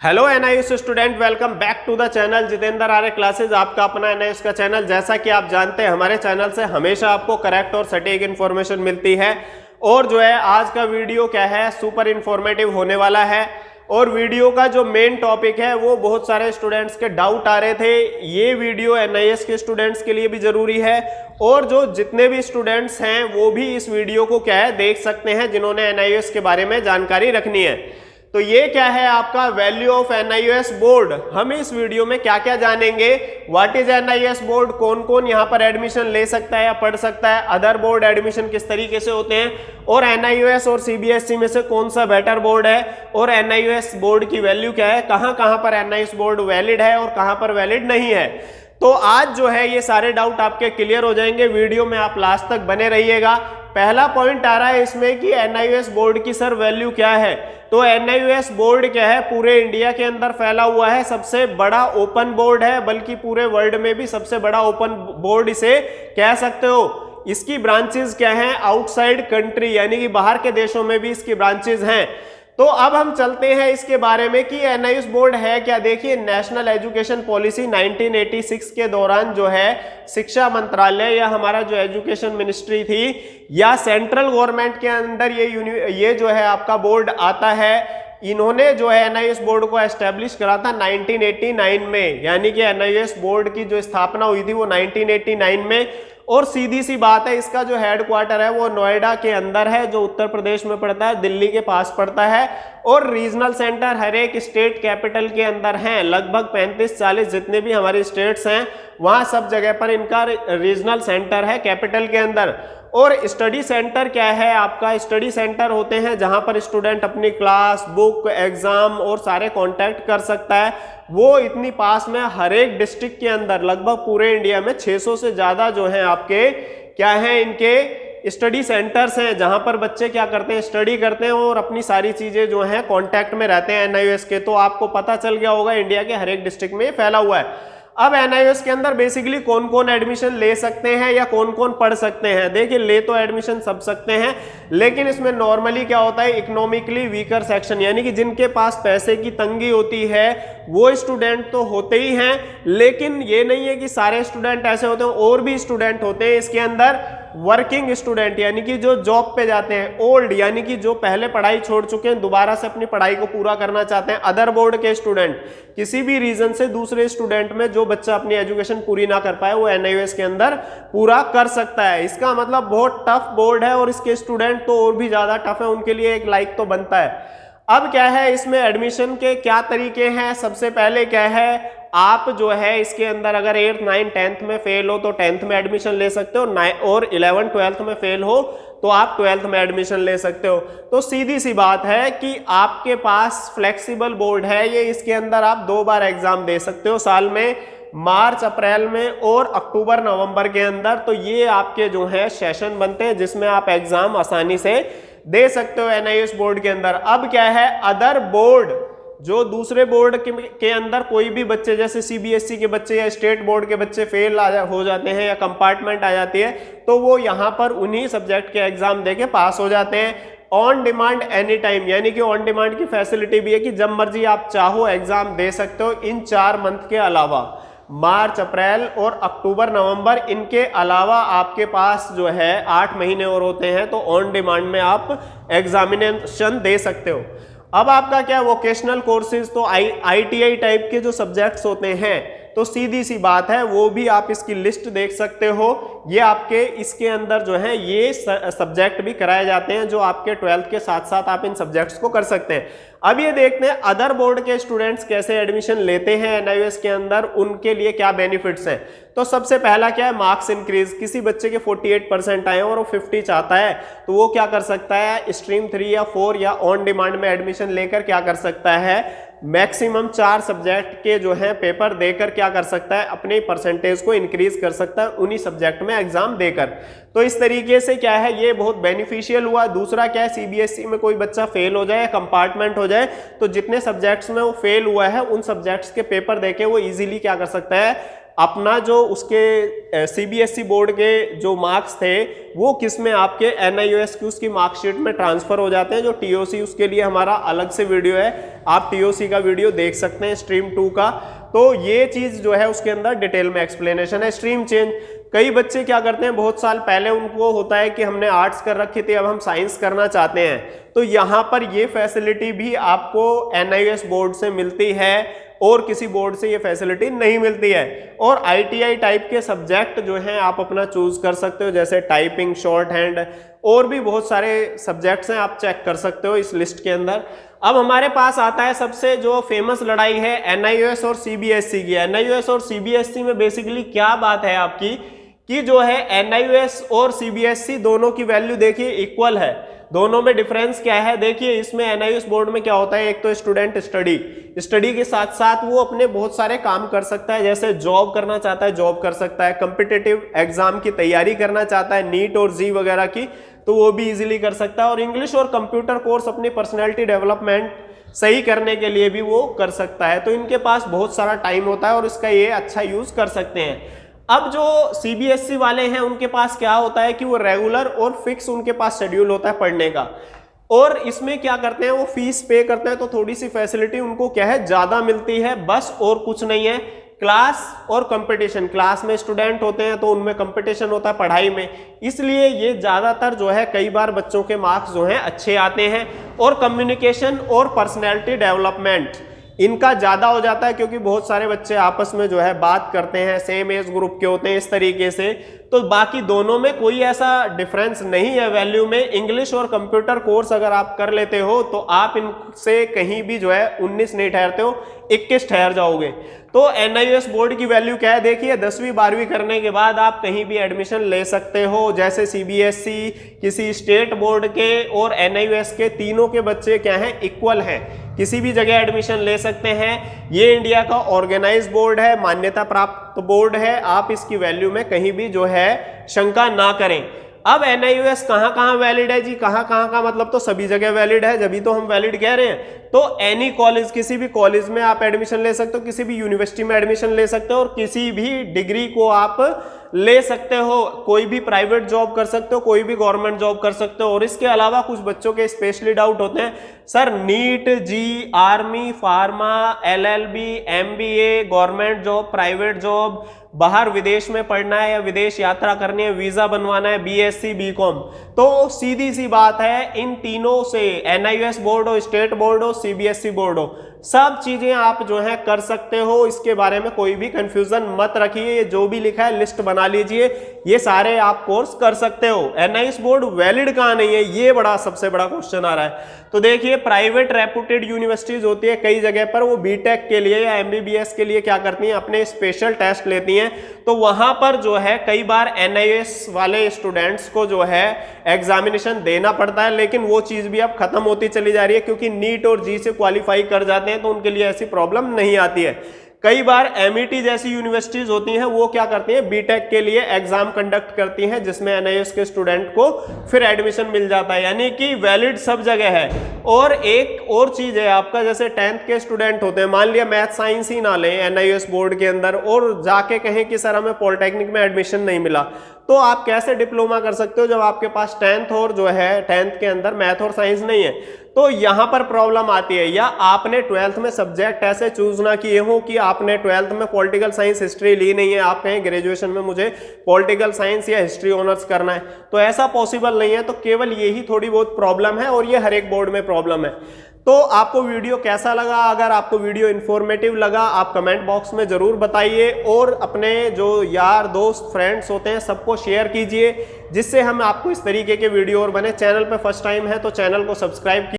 Hello NIS student, welcome back to the channel Jitendra Arya classes. आपका अपना NIS का channel. जैसा कि आप जानते हैं हमारे चैनल से हमेशा आपको करेक्ट और सटीक इन्फॉर्मेशन मिलती है। और जो है आज का वीडियो क्या है, सुपर इन्फॉर्मेटिव होने वाला है। और वीडियो का जो मेन टॉपिक है वो बहुत सारे स्टूडेंट्स के डाउट आ रहे थे। ये वीडियो एनआईएस के स्टूडेंट्स के लिए भी जरूरी है और जो जितने भी स्टूडेंट्स हैं वो भी इस वीडियो को क्या है देख सकते हैं, जिन्होंने एनआईएस के बारे में जानकारी रखनी है। तो ये क्या है आपका वैल्यू ऑफ एनआईएस बोर्ड। हम इस वीडियो में क्या क्या जानेंगे, व्हाट इज एनआईएस बोर्ड, कौन कौन यहाँ पर एडमिशन ले सकता है या पढ़ सकता है, अदर बोर्ड एडमिशन किस तरीके से होते हैं, और एनआईएस और सीबीएसई में से कौन सा बेटर बोर्ड है, और एनआईएस बोर्ड की वैल्यू क्या है, कहाँ कहाँ पर एनआईएस बोर्ड वैलिड है और कहाँ पर वैलिड नहीं है। तो आज जो है ये सारे डाउट आपके क्लियर हो जाएंगे। वीडियो में आप लास्ट तक बने रहिएगा। पहला पॉइंट आ रहा है इसमें कि एनआईएस बोर्ड की सर वैल्यू क्या है। तो एनआईएस बोर्ड क्या है, पूरे इंडिया के अंदर फैला हुआ है, सबसे बड़ा ओपन बोर्ड है, बल्कि पूरे वर्ल्ड में भी सबसे बड़ा ओपन बोर्ड इसे कह सकते हो। इसकी ब्रांचेस क्या हैं, आउटसाइड कंट्री यानी कि बाहर के देशों में भी इसकी ब्रांचेस हैं। तो अब हम चलते हैं इसके बारे में कि एनआईएस बोर्ड है क्या। देखिए, नेशनल एजुकेशन पॉलिसी 1986 के दौरान जो है शिक्षा मंत्रालय या हमारा जो एजुकेशन मिनिस्ट्री थी या सेंट्रल गवर्नमेंट के अंदर ये जो है आपका बोर्ड आता है। इन्होंने जो है एनआईएस बोर्ड को एस्टेब्लिश करा था 1989 में, यानी कि एनआईएस बोर्ड की जो स्थापना हुई थी वो 1989 में। और सीधी सी बात है, इसका जो हेडक्वार्टर है वो नोएडा के अंदर है, जो उत्तर प्रदेश में पड़ता है, दिल्ली के पास पड़ता है। और रीजनल सेंटर हर एक स्टेट कैपिटल के अंदर हैं। लगभग 35-40 जितने भी हमारे स्टेट्स हैं वहां सब जगह पर इनका रीजनल सेंटर है कैपिटल के अंदर। और स्टडी सेंटर क्या है आपका, स्टडी सेंटर होते हैं जहां पर स्टूडेंट अपनी क्लास, बुक, एग्जाम और सारे कांटेक्ट कर सकता है। वो इतनी पास में हर एक डिस्ट्रिक्ट के अंदर लगभग पूरे इंडिया में 600 से ज्यादा जो है आपके क्या है इनके स्टडी सेंटर्स हैं, जहां पर बच्चे क्या करते हैं, स्टडी करते हैं और अपनी सारी चीजें जो हैं कांटेक्ट में रहते हैं एनआईएस के। तो आपको पता चल गया होगा इंडिया के हर एक डिस्ट्रिक्ट में फैला हुआ है। अब एनआईएस के अंदर बेसिकली कौन कौन एडमिशन ले सकते हैं या कौन कौन पढ़ सकते हैं। देखिए, ले तो एडमिशन सब सकते हैं, लेकिन इसमें नॉर्मली क्या होता है, इकोनॉमिकली वीकर सेक्शन यानी कि जिनके पास पैसे की तंगी होती है वो स्टूडेंट तो होते ही हैं। लेकिन ये नहीं है कि सारे स्टूडेंट ऐसे होते हैं, और भी स्टूडेंट होते हैं इसके अंदर। वर्किंग स्टूडेंट यानी कि जो जॉब पे जाते हैं, ओल्ड यानी कि जो पहले पढ़ाई छोड़ चुके हैं, दोबारा से अपनी पढ़ाई को पूरा करना चाहते हैं, अदर बोर्ड के स्टूडेंट, किसी भी रीजन से दूसरे स्टूडेंट में जो बच्चा अपनी एजुकेशन पूरी ना कर पाए वो एनआईएस के अंदर पूरा कर सकता है। इसका मतलब बहुत टफ बोर्ड है और इसके स्टूडेंट तो और भी ज्यादा टफ है, उनके लिए एक लाइक तो बनता है। अब क्या है इसमें एडमिशन के क्या तरीके हैं। सबसे पहले क्या है, आप जो है इसके अंदर अगर 8th 9th 10th में फेल हो तो 10th में एडमिशन ले सकते हो, और 11th 12th में फेल हो तो आप 12th में एडमिशन ले सकते हो। तो सीधी सी बात है कि आपके पास फ्लेक्सिबल बोर्ड है ये। इसके अंदर आप 2 बार एग्जाम दे सकते हो साल में, मार्च अप्रैल में और अक्टूबर नवंबर के अंदर। तो ये आपके जो है सेशन बनते हैं जिसमें आप एग्जाम आसानी से दे सकते हो एनआईएस बोर्ड के अंदर। अब क्या है, अदर बोर्ड, जो दूसरे बोर्ड के अंदर कोई भी बच्चे जैसे सीबीएसई के बच्चे या स्टेट बोर्ड के बच्चे फेल हो जाते हैं या कंपार्टमेंट आ जाती है, तो वो यहाँ पर उन्हीं सब्जेक्ट के एग्जाम देके पास हो जाते हैं। ऑन डिमांड एनी टाइम यानी कि ऑन डिमांड की फैसिलिटी भी है कि जब मर्जी आप चाहो एग्जाम दे सकते हो। इन 4 मंथ के अलावा, मार्च अप्रैल और अक्टूबर नवंबर, इनके अलावा आपके पास जो है 8 महीने और होते हैं, तो ऑन डिमांड में आप एग्जामिनेशन दे सकते हो। अब आपका क्या वोकेशनल कोर्सेज, तो आईटीआई टाइप के जो सब्जेक्ट्स होते हैं, तो सीधी सी बात है वो भी आप इसकी लिस्ट देख सकते हो। ये आपके इसके अंदर जो है ये सब्जेक्ट भी कराए जाते हैं जो आपके 12th के साथ साथ आप इन सब्जेक्ट्स को कर सकते हैं। अब ये देखते हैं अदर बोर्ड के स्टूडेंट्स कैसे एडमिशन लेते हैं एनआईएस के अंदर, उनके लिए क्या बेनिफिट्स हैं। तो सबसे पहला क्या है, मार्क्स इंक्रीज। किसी बच्चे के 48% आए और वो 50 चाहता है तो वो क्या कर सकता है, स्ट्रीम 3 या 4 या ऑन डिमांड में एडमिशन लेकर क्या कर सकता है, मैक्सिमम 4 सब्जेक्ट के जो है पेपर देकर क्या कर सकता है, अपने परसेंटेज को इंक्रीज कर सकता है उन्हीं सब्जेक्ट में एग्जाम देकर। तो इस तरीके से क्या है ये बहुत बेनिफिशियल हुआ। दूसरा क्या है, सीबीएसई में कोई बच्चा फेल हो जाए, कंपार्टमेंट हो जाए, तो जितने सब्जेक्ट्स में वो फेल हुआ है उन सब्जेक्ट्स के पेपर देके वो इजीली क्या कर सकता है, अपना जो उसके सीबीएसई बोर्ड के जो मार्क्स थे वो किस में आपके एनआईओएस की उसकी मार्कशीट में ट्रांसफर हो जाते हैं। जो टीओसी उसके लिए हमारा अलग से वीडियो है, आप टीओसी का वीडियो देख सकते हैं स्ट्रीम 2 का। तो ये चीज जो है उसके अंदर डिटेल में एक्सप्लेनेशन है। स्ट्रीम चेंज, कई बच्चे क्या करते हैं, बहुत साल पहले उनको होता है कि हमने आर्ट्स कर रखी थी, अब हम साइंस करना चाहते हैं, तो यहाँ पर ये फैसिलिटी भी आपको एनआईओएस बोर्ड से मिलती है और किसी बोर्ड से ये फैसिलिटी नहीं मिलती है। और आईटीआई टाइप के सब्जेक्ट जो हैं आप अपना चूज कर सकते हो, जैसे टाइपिंग, शॉर्ट हैंड और भी बहुत सारे सब्जेक्ट्स हैं, आप चेक कर सकते हो इस लिस्ट के अंदर। अब हमारे पास आता है सबसे जो फेमस लड़ाई है एनआईओएस और सीबीएसई की। एनआईओएस और सीबीएसई में बेसिकली क्या बात है आपकी कि जो है एनआईओएस और सीबीएसई दोनों की वैल्यू देखिए इक्वल है। दोनों में डिफरेंस क्या है देखिए, इसमें एनआईओएस बोर्ड में क्या होता है, एक तो स्टूडेंट स्टडी के साथ साथ वो अपने बहुत सारे काम कर सकता है, जैसे जॉब करना चाहता है जॉब कर सकता है, कॉम्पिटिटिव एग्जाम की तैयारी करना चाहता है नीट और जी वगैरह की, तो वो भी इजीली कर सकता है। और इंग्लिश और कंप्यूटर कोर्स अपनी पर्सनैलिटी डेवलपमेंट सही करने के लिए भी वो कर सकता है। तो इनके पास बहुत सारा टाइम होता है और इसका ये अच्छा यूज कर सकते हैं। अब जो सीबीएसई वाले हैं उनके पास क्या होता है कि वो रेगुलर और फिक्स उनके पास शेड्यूल होता है पढ़ने का, और इसमें क्या करते हैं वो फीस पे करते हैं, तो थोड़ी सी फैसिलिटी उनको क्या है ज्यादा मिलती है, बस और कुछ नहीं है। क्लास और कंपटीशन, क्लास में स्टूडेंट होते हैं तो उनमें कंपटीशन होता है पढ़ाई में, इसलिए ये ज्यादातर जो है कई बार बच्चों के मार्क्स जो हैं अच्छे आते हैं। और कम्युनिकेशन और पर्सनैलिटी डेवलपमेंट इनका ज्यादा हो जाता है, क्योंकि बहुत सारे बच्चे आपस में जो है बात करते हैं, सेम एज ग्रुप के होते हैं इस तरीके से। तो बाकी दोनों में कोई ऐसा डिफरेंस नहीं है वैल्यू में। इंग्लिश और कंप्यूटर कोर्स अगर आप कर लेते हो तो आप इनसे कहीं भी जो है 19 नहीं ठहरते हो, 21 ठहर जाओगे। तो एनआईओएस बोर्ड की वैल्यू क्या है देखिए, 10वीं 12वीं करने के बाद आप कहीं भी एडमिशन ले सकते हो, जैसे सीबीएसई, किसी स्टेट बोर्ड के और एनआईओएस के, तीनों के बच्चे क्या हैं इक्वल हैं, किसी भी जगह एडमिशन ले सकते हैं। ये इंडिया का ऑर्गेनाइज बोर्ड है, मान्यता प्राप्त बोर्ड है, आप इसकी वैल्यू में कहीं भी जो है शंका ना करें। अब एनआईओएस कहाँ कहाँ वैलिड है जी, कहाँ कहाँ का मतलब तो सभी जगह वैलिड है, जब तो हम वैलिड कह रहे हैं। तो एनी कॉलेज, किसी भी कॉलेज में आप एडमिशन ले सकते हो, किसी भी यूनिवर्सिटी में एडमिशन ले सकते हो, और किसी भी डिग्री को आप ले सकते हो, कोई भी प्राइवेट जॉब कर सकते हो, कोई भी गवर्नमेंट जॉब कर सकते हो। और इसके अलावा कुछ बच्चों के स्पेशली डाउट होते हैं, sir NEET, JEE, army, pharma, LLB, MBA, government job, private job, बाहर विदेश में पढ़ना है या विदेश यात्रा करनी है, वीजा बनवाना है, बीएससी, बीकॉम, तो सीधी सी बात है इन तीनों से, एनआईओएस बोर्ड हो, स्टेट बोर्ड हो, सीबीएसई बोर्ड हो, सब चीजें आप जो है कर सकते हो। इसके बारे में कोई भी कंफ्यूजन मत रखिए, ये जो भी लिखा है लिस्ट बना लीजिए, ये सारे आप कोर्स कर सकते हो। एनआईओएस बोर्ड वैलिड कहां नहीं है, ये बड़ा सबसे बड़ा क्वेश्चन आ रहा है। तो देखिए प्राइवेट रेपुटेड यूनिवर्सिटीज होती है कई जगह पर, वो बीटेक के लिए या एमबीबीएस के लिए क्या करती हैं, अपने स्पेशल टेस्ट लेती हैं, तो वहां पर जो है कई बार एनआईओएस वाले स्टूडेंट्स को जो है एग्जामिनेशन देना पड़ता है, लेकिन वो चीज भी अब खत्म होती चली जा रही है, क्योंकि नीट और जी से क्वालिफाई कर जाते हैं तो उनके लिए ऐसी प्रॉब्लम नहीं आती है। कई बार एमईटी जैसी यूनिवर्सिटीज होती हैं, वो क्या करती हैं, बीटेक के लिए एग्जाम कंडक्ट करती हैं, जिसमें एनआईओएस के स्टूडेंट को फिर एडमिशन मिल जाता है, यानी कि वैलिड सब जगह है। और एक और चीज है आपका, जैसे 10th के स्टूडेंट होते हैं, मान लिया मैथ साइंस ही ना लें एनआईओएस बोर्ड के अंदर, और जाके कहें कि सर हमें पॉलिटेक्निक में एडमिशन नहीं मिला, तो आप कैसे डिप्लोमा कर सकते हो जब आपके पास 10th और जो है 10th के अंदर मैथ और साइंस नहीं है। तो यहां पर प्रॉब्लम आती है, या आपने 12th में सब्जेक्ट ऐसे चूज ना किए हो कि आपने 12th में पॉलिटिकल साइंस हिस्ट्री ली नहीं है, आप कहें ग्रेजुएशन में मुझे पॉलिटिकल साइंस या हिस्ट्री ऑनर्स करना है, तो ऐसा पॉसिबल नहीं है। तो केवल यही थोड़ी बहुत प्रॉब्लम है, और ये हर एक बोर्ड में प्रॉब्लम है। तो आपको वीडियो कैसा लगा, अगर आपको वीडियो इन्फॉर्मेटिव लगा आप कमेंट बॉक्स में जरूर बताइए, और अपने जो यार दोस्त फ्रेंड्स होते हैं सबको शेयर कीजिए, जिससे हम आपको इस तरीके के वीडियो और बने। चैनल पे फर्स्ट टाइम है तो चैनल को सब्सक्राइब कीजिए।